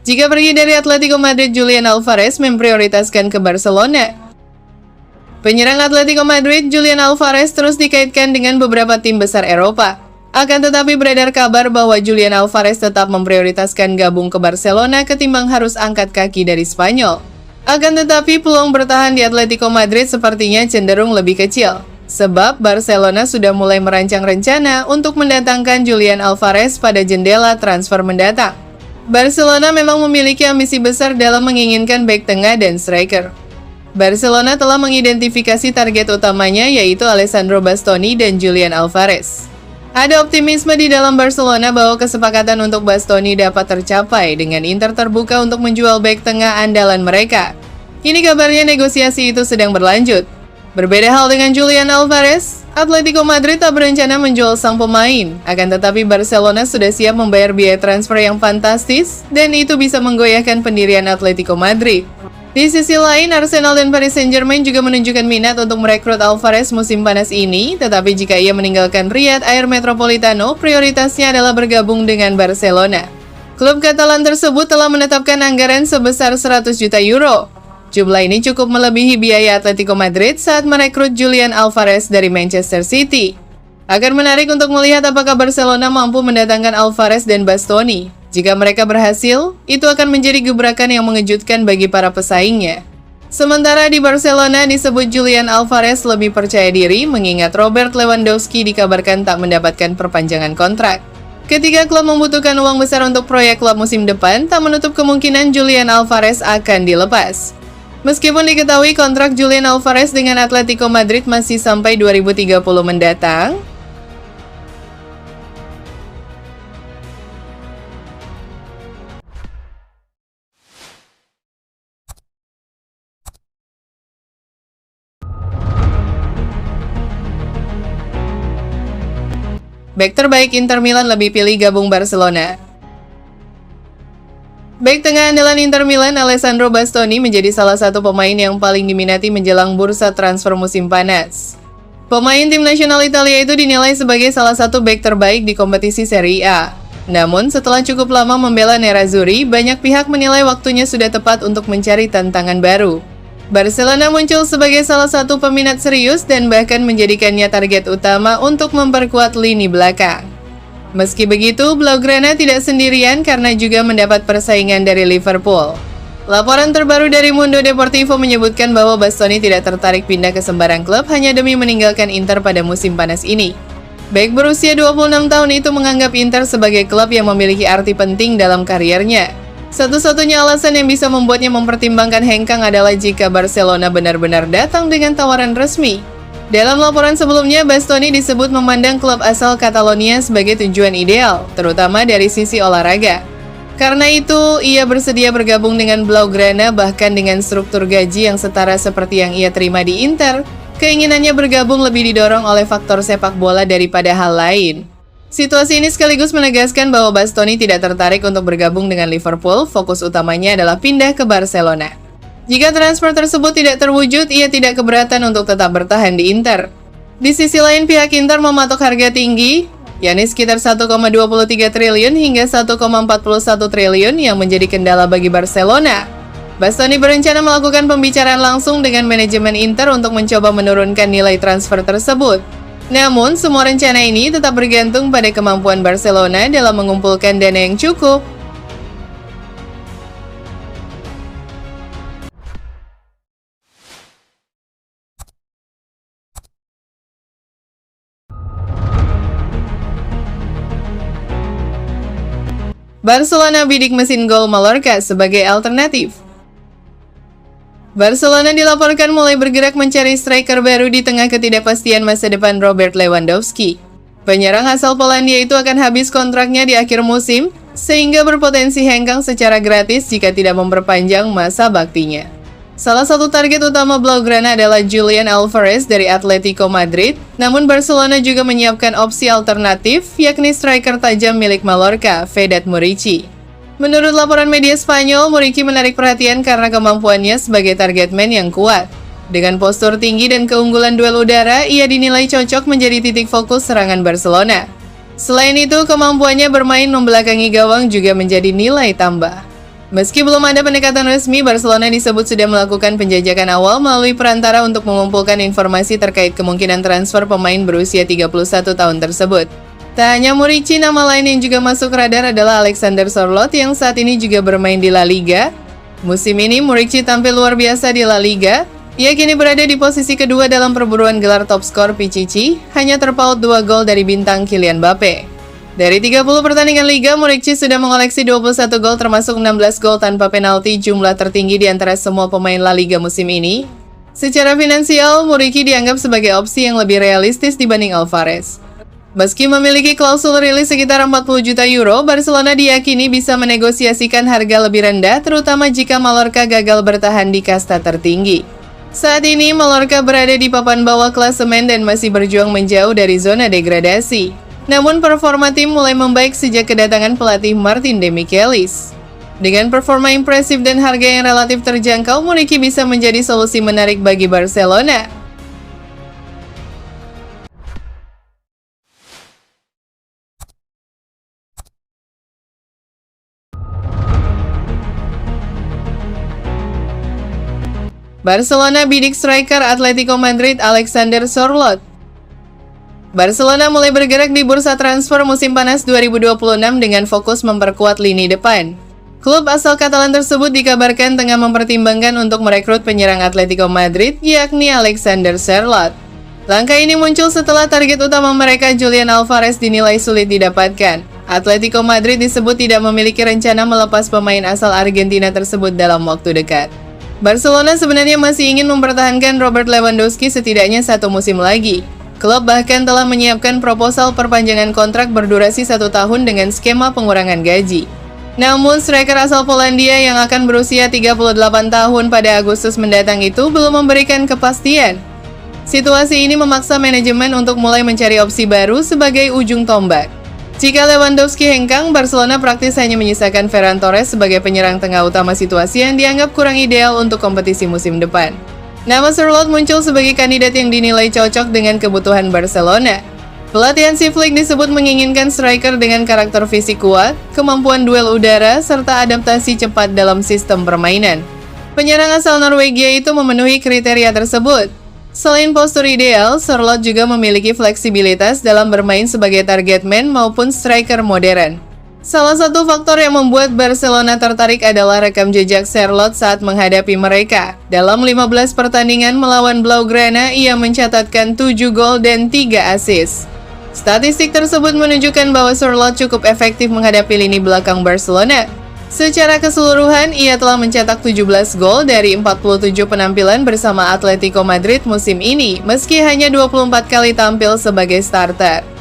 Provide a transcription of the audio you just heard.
Jika pergi dari Atletico Madrid, Julian Alvarez memprioritaskan ke Barcelona. Penyerang Atletico Madrid, Julian Alvarez terus dikaitkan dengan beberapa tim besar Eropa. Akan tetapi beredar kabar bahwa Julian Alvarez tetap memprioritaskan gabung ke Barcelona ketimbang harus angkat kaki dari Spanyol. Akan tetapi peluang bertahan di Atletico Madrid sepertinya cenderung lebih kecil. Sebab Barcelona sudah mulai merancang rencana untuk mendatangkan Julian Alvarez pada jendela transfer mendatang. Barcelona memang memiliki ambisi besar dalam menginginkan bek tengah dan striker. Barcelona telah mengidentifikasi target utamanya yaitu Alessandro Bastoni dan Julian Alvarez. Ada optimisme di dalam Barcelona bahwa kesepakatan untuk Bastoni dapat tercapai dengan Inter terbuka untuk menjual bek tengah andalan mereka. Kini kabarnya negosiasi itu sedang berlanjut. Berbeda hal dengan Julian Alvarez, Atletico Madrid tak berencana menjual sang pemain, akan tetapi Barcelona sudah siap membayar biaya transfer yang fantastis dan itu bisa menggoyahkan pendirian Atletico Madrid. Di sisi lain, Arsenal dan Paris Saint-Germain juga menunjukkan minat untuk merekrut Alvarez musim panas ini, tetapi jika ia meninggalkan Riyadh Air Metropolitano, prioritasnya adalah bergabung dengan Barcelona. Klub Katalan tersebut telah menetapkan anggaran sebesar 100 juta euro. Jumlah ini cukup melebihi biaya Atletico Madrid saat merekrut Julian Alvarez dari Manchester City. Akan menarik untuk melihat apakah Barcelona mampu mendatangkan Alvarez dan Bastoni. Jika mereka berhasil, itu akan menjadi gebrakan yang mengejutkan bagi para pesaingnya. Sementara di Barcelona disebut Julian Alvarez lebih percaya diri mengingat Robert Lewandowski dikabarkan tak mendapatkan perpanjangan kontrak. Ketika klub membutuhkan uang besar untuk proyek klub musim depan, tak menutup kemungkinan Julian Alvarez akan dilepas. Meskipun diketahui kontrak Julian Alvarez dengan Atletico Madrid masih sampai 2030 mendatang, bek terbaik Inter Milan lebih pilih gabung Barcelona. Bek tengah andalan Inter Milan Alessandro Bastoni menjadi salah satu pemain yang paling diminati menjelang bursa transfer musim panas. Pemain tim nasional Italia itu dinilai sebagai salah satu bek terbaik di kompetisi Serie A. Namun setelah cukup lama membela Nerazzurri, banyak pihak menilai waktunya sudah tepat untuk mencari tantangan baru. Barcelona muncul sebagai salah satu peminat serius dan bahkan menjadikannya target utama untuk memperkuat lini belakang. Meski begitu, Blaugrana tidak sendirian karena juga mendapat persaingan dari Liverpool. Laporan terbaru dari Mundo Deportivo menyebutkan bahwa Bastoni tidak tertarik pindah ke sembarang klub hanya demi meninggalkan Inter pada musim panas ini. Bek berusia 26 tahun itu menganggap Inter sebagai klub yang memiliki arti penting dalam kariernya. Satu-satunya alasan yang bisa membuatnya mempertimbangkan hengkang adalah jika Barcelona benar-benar datang dengan tawaran resmi. Dalam laporan sebelumnya, Bastoni disebut memandang klub asal Catalonia sebagai tujuan ideal, terutama dari sisi olahraga. Karena itu, ia bersedia bergabung dengan Blaugrana bahkan dengan struktur gaji yang setara seperti yang ia terima di Inter. Keinginannya bergabung lebih didorong oleh faktor sepak bola daripada hal lain. Situasi ini sekaligus menegaskan bahwa Bastoni tidak tertarik untuk bergabung dengan Liverpool, fokus utamanya adalah pindah ke Barcelona. Jika transfer tersebut tidak terwujud, ia tidak keberatan untuk tetap bertahan di Inter. Di sisi lain, pihak Inter mematok harga tinggi, yakni sekitar 1,23 triliun hingga 1,41 triliun yang menjadi kendala bagi Barcelona. Bastoni berencana melakukan pembicaraan langsung dengan manajemen Inter untuk mencoba menurunkan nilai transfer tersebut. Namun, semua rencana ini tetap bergantung pada kemampuan Barcelona dalam mengumpulkan dana yang cukup. Barcelona bidik mesin gol Mallorca sebagai alternatif. Barcelona dilaporkan mulai bergerak mencari striker baru di tengah ketidakpastian masa depan Robert Lewandowski. Penyerang asal Polandia itu akan habis kontraknya di akhir musim, sehingga berpotensi hengkang secara gratis jika tidak memperpanjang masa baktinya. Salah satu target utama Blaugrana adalah Julian Alvarez dari Atletico Madrid, namun Barcelona juga menyiapkan opsi alternatif, yakni striker tajam milik Mallorca, Vedat Muriqi. Menurut laporan media Spanyol, Muriqi menarik perhatian karena kemampuannya sebagai target man yang kuat. Dengan postur tinggi dan keunggulan duel udara, ia dinilai cocok menjadi titik fokus serangan Barcelona. Selain itu, kemampuannya bermain membelakangi gawang juga menjadi nilai tambah. Meski belum ada pendekatan resmi, Barcelona disebut sudah melakukan penjajakan awal melalui perantara untuk mengumpulkan informasi terkait kemungkinan transfer pemain berusia 31 tahun tersebut. Tak hanya Muriqi, nama lain yang juga masuk radar adalah Alexander Sørloth yang saat ini juga bermain di La Liga. Musim ini, Muriqi tampil luar biasa di La Liga. Ia kini berada di posisi kedua dalam perburuan gelar top skor Pichichi, hanya terpaut 2 gol dari bintang Kylian Mbappe. Dari 30 pertandingan Liga, Muriqi sudah mengoleksi 21 gol termasuk 16 gol tanpa penalti, jumlah tertinggi di antara semua pemain La Liga musim ini. Secara finansial, Muriqi dianggap sebagai opsi yang lebih realistis dibanding Alvarez. Meski memiliki klausul rilis sekitar 40 juta euro, Barcelona diyakini bisa menegosiasikan harga lebih rendah, terutama jika Mallorca gagal bertahan di kasta tertinggi. Saat ini, Mallorca berada di papan bawah klasemen dan masih berjuang menjauh dari zona degradasi. Namun performa tim mulai membaik sejak kedatangan pelatih Martin Demichelis. Dengan performa impresif dan harga yang relatif terjangkau, Muriqi bisa menjadi solusi menarik bagi Barcelona. Barcelona bidik striker Atletico Madrid Alexander Sørloth. Barcelona mulai bergerak di bursa transfer musim panas 2026 dengan fokus memperkuat lini depan. Klub asal Katalan tersebut dikabarkan tengah mempertimbangkan untuk merekrut penyerang Atletico Madrid, yakni Alexander Sørloth. Langkah ini muncul setelah target utama mereka Julian Alvarez dinilai sulit didapatkan. Atletico Madrid disebut tidak memiliki rencana melepas pemain asal Argentina tersebut dalam waktu dekat. Barcelona sebenarnya masih ingin mempertahankan Robert Lewandowski setidaknya 1 musim lagi. Klub bahkan telah menyiapkan proposal perpanjangan kontrak berdurasi 1 tahun dengan skema pengurangan gaji. Namun, striker asal Polandia yang akan berusia 38 tahun pada Agustus mendatang itu belum memberikan kepastian. Situasi ini memaksa manajemen untuk mulai mencari opsi baru sebagai ujung tombak. Jika Lewandowski hengkang, Barcelona praktis hanya menyisakan Ferran Torres sebagai penyerang tengah utama, situasi yang dianggap kurang ideal untuk kompetisi musim depan. Nama Sørloth muncul sebagai kandidat yang dinilai cocok dengan kebutuhan Barcelona. Pelatih Hansi Flick disebut menginginkan striker dengan karakter fisik kuat, kemampuan duel udara, serta adaptasi cepat dalam sistem permainan. Penyerang asal Norwegia itu memenuhi kriteria tersebut. Selain postur ideal, Sørloth juga memiliki fleksibilitas dalam bermain sebagai target man maupun striker modern. Salah satu faktor yang membuat Barcelona tertarik adalah rekam jejak Sørloth saat menghadapi mereka. Dalam 15 pertandingan melawan Blaugrana, ia mencatatkan 7 gol dan 3 assist. Statistik tersebut menunjukkan bahwa Sørloth cukup efektif menghadapi lini belakang Barcelona. Secara keseluruhan, ia telah mencetak 17 gol dari 47 penampilan bersama Atletico Madrid musim ini, meski hanya 24 kali tampil sebagai starter.